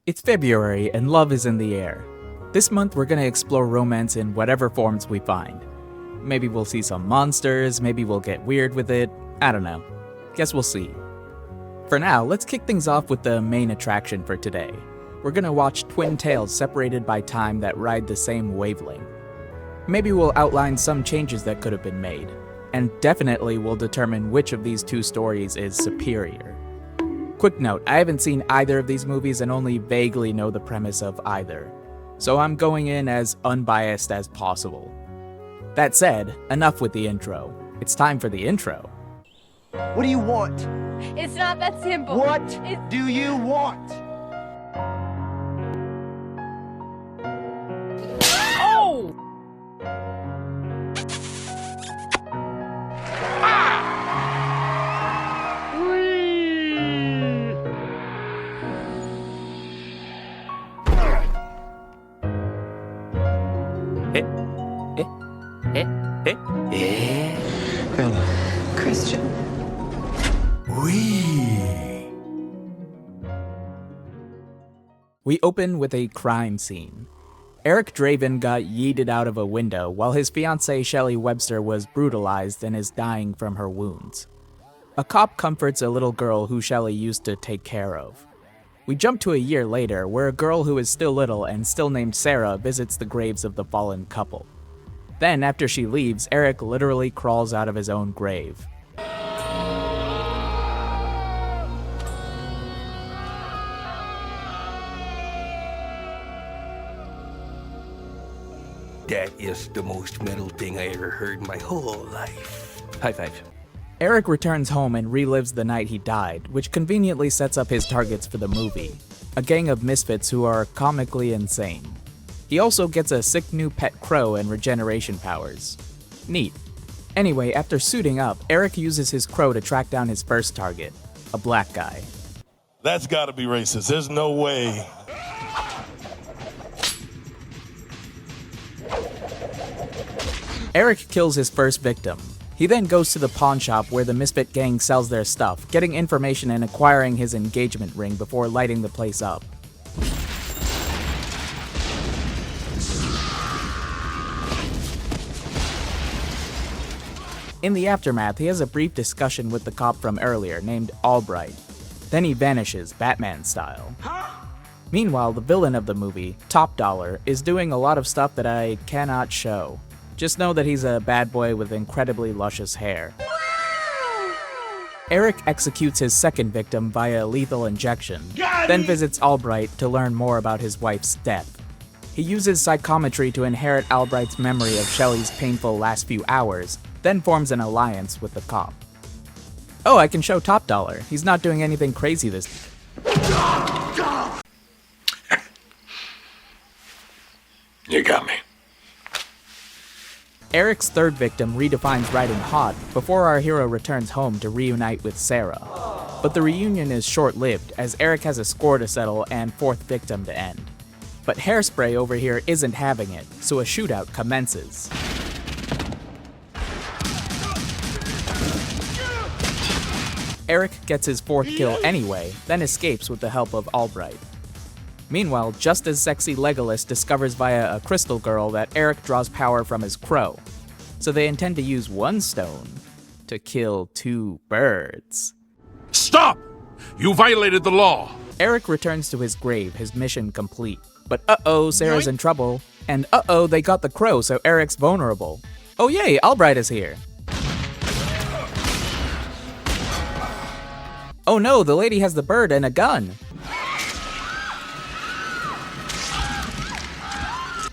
It's February and love is in the air. This month we're gonna explore romance in whatever forms we find. Maybe we'll see some monsters, maybe we'll get weird with it, I don't know. Guess we'll see. For now, let's kick things off with the main attraction for today. We're gonna watch twin tales separated by time that ride the same wavelength. Maybe we'll outline some changes that could have been made, and definitely we'll determine which of these two stories is superior. Quick note, I haven't seen either of these movies and only vaguely know the premise of either, so I'm going in as unbiased as possible. That said, enough with the intro. It's time for the intro. What do you want? It's not that simple. What do you want? Oh! Bella. Christian. We open with a crime scene. Eric Draven got yeeted out of a window while his fiancée Shelley Webster was brutalized and is dying from her wounds. A cop comforts a little girl who Shelley used to take care of. We jump to a year later where a girl who is still little and still named Sarah visits the graves of the fallen couple. Then, after she leaves, Eric literally crawls out of his own grave. That is the most metal thing I ever heard in my whole life. High five. Eric returns home and relives the night he died, which conveniently sets up his targets for the movie, a gang of misfits who are comically insane. He also gets a sick new pet crow and regeneration powers. Neat. Anyway, after suiting up, Eric uses his crow to track down his first target, a black guy. That's gotta be racist. There's no way. Eric kills his first victim. He then goes to the pawn shop where the misfit gang sells their stuff, getting information and acquiring his engagement ring before lighting the place up. In the aftermath, he has a brief discussion with the cop from earlier named Albright. Then he vanishes, Batman style. Meanwhile, the villain of the movie, Top Dollar, is doing a lot of stuff that I cannot show. Just know that he's a bad boy with incredibly luscious hair. Eric executes his second victim via lethal injection, then visits Albright to learn more about his wife's death. He uses psychometry to inherit Albright's memory of Shelley's painful last few hours, then forms an alliance with the cop. Oh, I can show Top Dollar. He's not doing anything crazy this You got me. Eric's third victim redefines riding hot before our hero returns home to reunite with Sarah. But the reunion is short-lived as Eric has a score to settle and fourth victim to end. But Hairspray over here isn't having it, so a shootout commences. Eric gets his fourth kill anyway, then escapes with the help of Albright. Meanwhile, just as sexy Legolas discovers via a crystal girl that Eric draws power from his crow, so they intend to use one stone to kill two birds. Stop! You violated the law! Eric returns to his grave, his mission complete. But uh-oh, Sarah's in trouble. And uh-oh, they got the crow, so Eric's vulnerable. Oh yay, Albright is here. Oh no, the lady has the bird and a gun.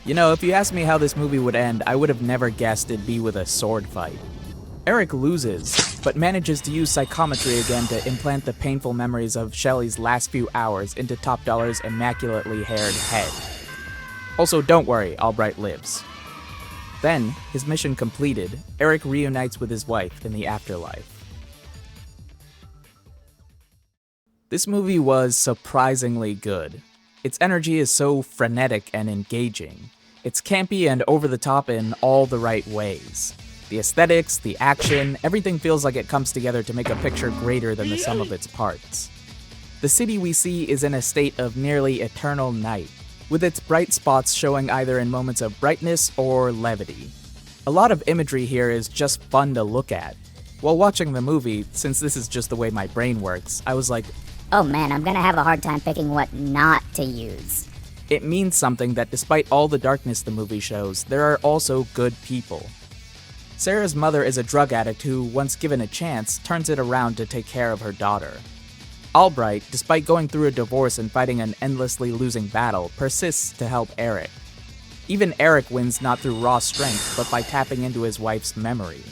You know, if you asked me how this movie would end, I would have never guessed it'd be with a sword fight. Eric loses, but manages to use psychometry again to implant the painful memories of Shelley's last few hours into Top Dollar's immaculately haired head. Also, don't worry, Albright lives. Then, his mission completed, Eric reunites with his wife in the afterlife. This movie was surprisingly good. Its energy is so frenetic and engaging. It's campy and over the top in all the right ways. The aesthetics, the action, everything feels like it comes together to make a picture greater than the sum of its parts. The city we see is in a state of nearly eternal night, with its bright spots showing either in moments of brightness or levity. A lot of imagery here is just fun to look at. While watching the movie, since this is just the way my brain works, I was like, oh man, I'm gonna have a hard time picking what not to use. it means something that despite all the darkness the movie shows, there are also good people. Sarah's mother is a drug addict who, once given a chance, turns it around to take care of her daughter. Albright, despite going through a divorce and fighting an endlessly losing battle, persists to help Eric. Even Eric wins not through raw strength, but by tapping into his wife's memory.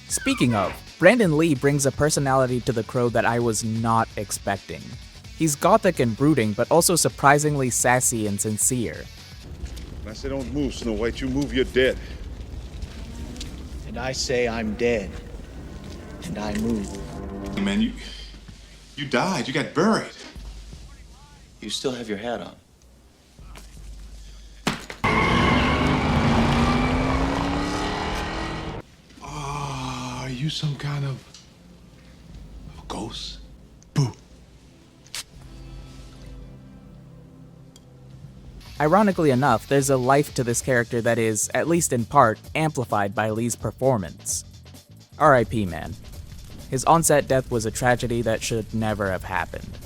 Speaking of, Brandon Lee brings a personality to The Crow that I was not expecting. He's gothic and brooding, but also surprisingly sassy and sincere. I say don't move, Snow White. You move, you're dead. And I say I'm dead. And I move. Man, you died. You got buried. You still have your hat on. Are you some kind of ghost? Boo. Ironically enough, there's a life to this character that is, at least in part, amplified by Lee's performance. R.I.P. man. His on-set death was a tragedy that should never have happened.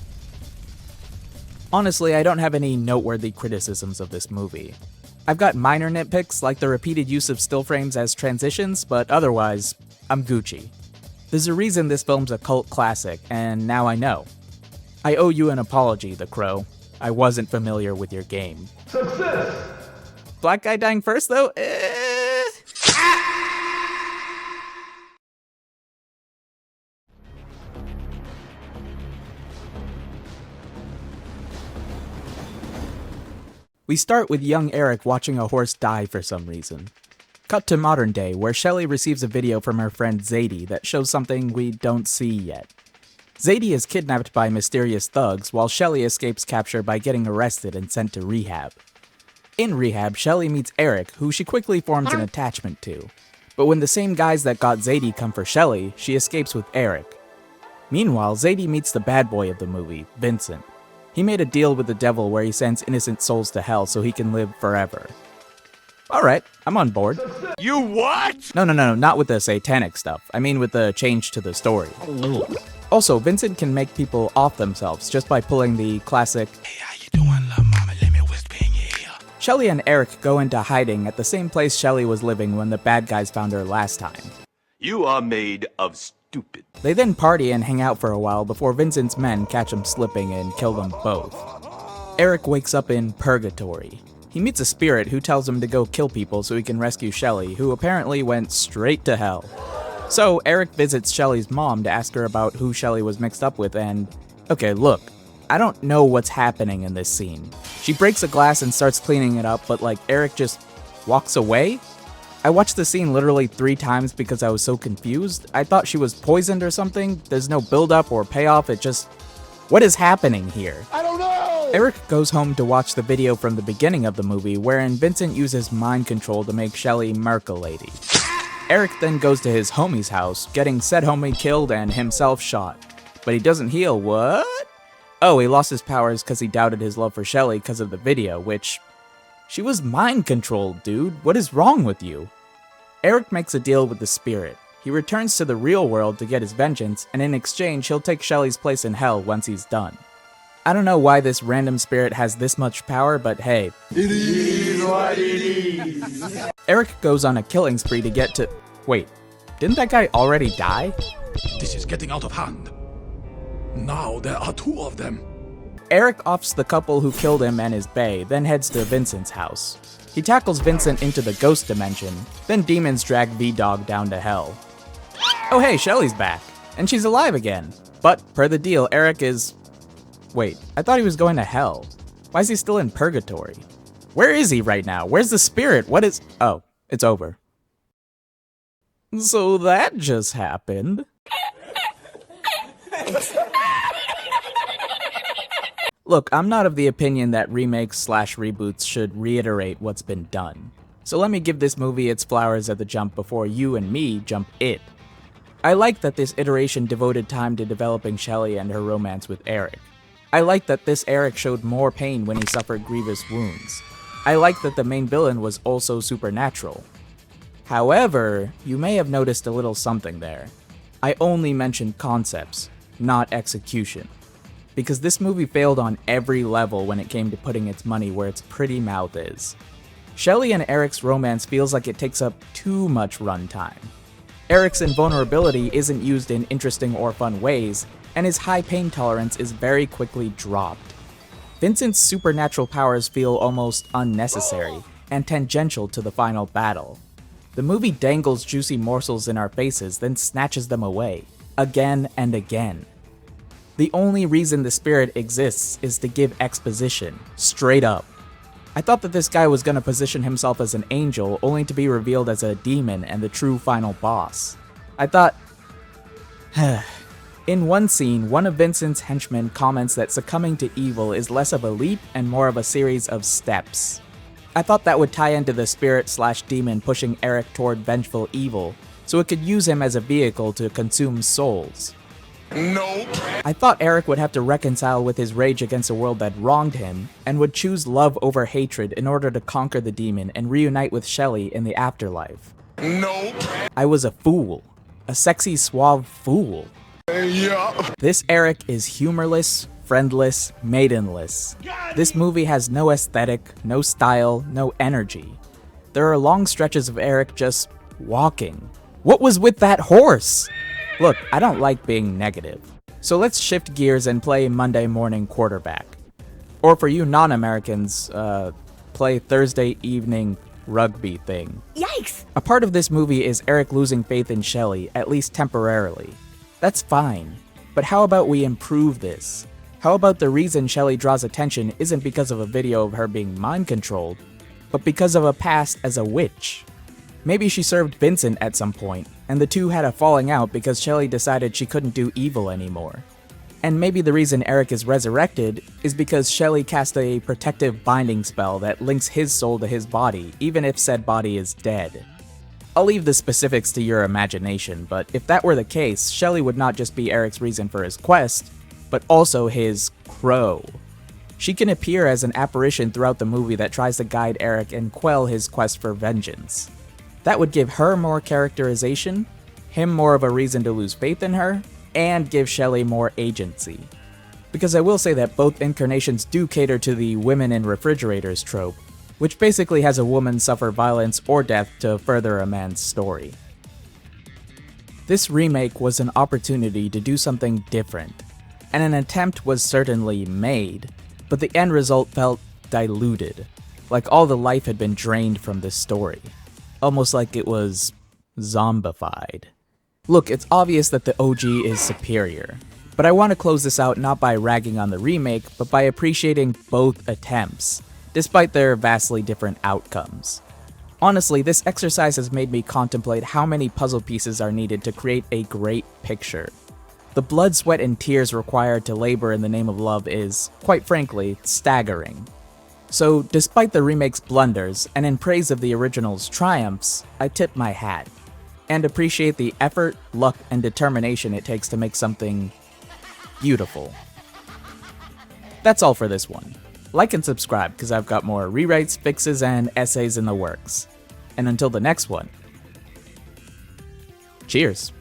Honestly, I don't have any noteworthy criticisms of this movie. I've got minor nitpicks like the repeated use of still frames as transitions, but otherwise, I'm Gucci. There's a reason this film's a cult classic, and now I know. I owe you an apology, The Crow. I wasn't familiar with your game. Success! Black guy dying first, though? We start with young Eric watching a horse die for some reason. Cut to modern day, where Shelly receives a video from her friend Zadie that shows something we don't see yet. Zadie is kidnapped by mysterious thugs, while Shelly escapes capture by getting arrested and sent to rehab. In rehab, Shelly meets Eric, who she quickly forms an attachment to. But when the same guys that got Zadie come for Shelly, she escapes with Eric. Meanwhile, Zadie meets the bad boy of the movie, Vincent. He made a deal with the devil where he sends innocent souls to hell so he can live forever. Alright, I'm on board. You what? No, not with the satanic stuff. I mean with the change to the story. Also, Vincent can make people off themselves just by pulling the classic, "Hey, how you doing, love mama? Let me whisper in your ear." Shelly and Eric go into hiding at the same place Shelly was living when the bad guys found her last time. You are made of stupid. They then party and hang out for a while before Vincent's men catch him slipping and kill them both. Eric wakes up in purgatory. He meets a spirit who tells him to go kill people so he can rescue Shelly, who apparently went straight to hell. So Eric visits Shelly's mom to ask her about who Shelly was mixed up with and... Okay, look, I don't know what's happening in this scene. She breaks a glass and starts cleaning it up, but like Eric just walks away? I watched the scene literally 3 times because I was so confused. I thought she was poisoned or something. There's no build-up or payoff, it just... What is happening here? I don't know! Eric goes home to watch the video from the beginning of the movie wherein Vincent uses mind control to make Shelly murk a lady. Eric then goes to his homie's house, getting said homie killed and himself shot. But he doesn't heal, what? Oh, he lost his powers because he doubted his love for Shelly because of the video, which... She was mind controlled, dude. What is wrong with you? Eric makes a deal with the spirit. He returns to the real world to get his vengeance, and in exchange he'll take Shelly's place in hell once he's done. I don't know why this random spirit has this much power, but hey. It is what it is. Eric goes on a killing spree to get to... Wait, didn't that guy already die? This is getting out of hand. Now there are 2 of them. Eric offs the couple who killed him and his bae, then heads to Vincent's house. He tackles Vincent into the ghost dimension, then demons drag V-Dog down to hell. Oh hey, Shelly's back, and she's alive again. But, per the deal, Eric is... Wait, I thought he was going to hell. Why is he still in purgatory? Where is he right now? Where's the spirit? What is... Oh, it's over. So that just happened. Look, I'm not of the opinion that remakes/reboots should reiterate what's been done. So let me give this movie its flowers at the jump before you and me jump it. I like that this iteration devoted time to developing Shelly and her romance with Eric. I like that this Eric showed more pain when he suffered grievous wounds. I like that the main villain was also supernatural. However, you may have noticed a little something there. I only mentioned concepts, not execution. Because this movie failed on every level when it came to putting its money where its pretty mouth is. Shelley and Eric's romance feels like it takes up too much runtime. Eric's invulnerability isn't used in interesting or fun ways, and his high pain tolerance is very quickly dropped. Vincent's supernatural powers feel almost unnecessary and tangential to the final battle. The movie dangles juicy morsels in our faces, then snatches them away, again and again. The only reason the spirit exists is to give exposition, straight up. I thought that this guy was gonna position himself as an angel, only to be revealed as a demon and the true final boss. I thought... In one scene, one of Vincent's henchmen comments that succumbing to evil is less of a leap and more of a series of steps. I thought that would tie into the spirit/demon pushing Eric toward vengeful evil, so it could use him as a vehicle to consume souls. Nope. I thought Eric would have to reconcile with his rage against a world that wronged him, and would choose love over hatred in order to conquer the demon and reunite with Shelley in the afterlife. Nope. I was a fool. A sexy, suave fool. Yeah. This Eric is humorless, friendless, maidenless. This movie has no aesthetic, no style, no energy. There are long stretches of Eric just walking. What was with that horse? Look, I don't like being negative. So let's shift gears and play Monday morning quarterback. Or for you non-Americans, play Thursday evening rugby thing. Yikes! A part of this movie is Eric losing faith in Shelley, at least temporarily. That's fine. But how about we improve this? How about the reason Shelley draws attention isn't because of a video of her being mind-controlled, but because of a past as a witch? Maybe she served Vincent at some point, and the two had a falling out because Shelley decided she couldn't do evil anymore. And maybe the reason Eric is resurrected is because Shelley cast a protective binding spell that links his soul to his body, even if said body is dead. I'll leave the specifics to your imagination, but if that were the case, Shelley would not just be Eric's reason for his quest, but also his crow. She can appear as an apparition throughout the movie that tries to guide Eric and quell his quest for vengeance. That would give her more characterization, him more of a reason to lose faith in her, and give Shelley more agency. Because I will say that both incarnations do cater to the women in refrigerators trope, which basically has a woman suffer violence or death to further a man's story. This remake was an opportunity to do something different, and an attempt was certainly made, but the end result felt diluted, like all the life had been drained from this story. Almost like it was zombified. Look, it's obvious that the OG is superior, but I want to close this out not by ragging on the remake, but by appreciating both attempts, despite their vastly different outcomes. Honestly, this exercise has made me contemplate how many puzzle pieces are needed to create a great picture. The blood, sweat, and tears required to labor in the name of love is, quite frankly, staggering. So, despite the remake's blunders, and in praise of the original's triumphs, I tip my hat, and appreciate the effort, luck, and determination it takes to make something beautiful. That's all for this one. Like and subscribe, because I've got more rewrites, fixes, and essays in the works. And until the next one, cheers.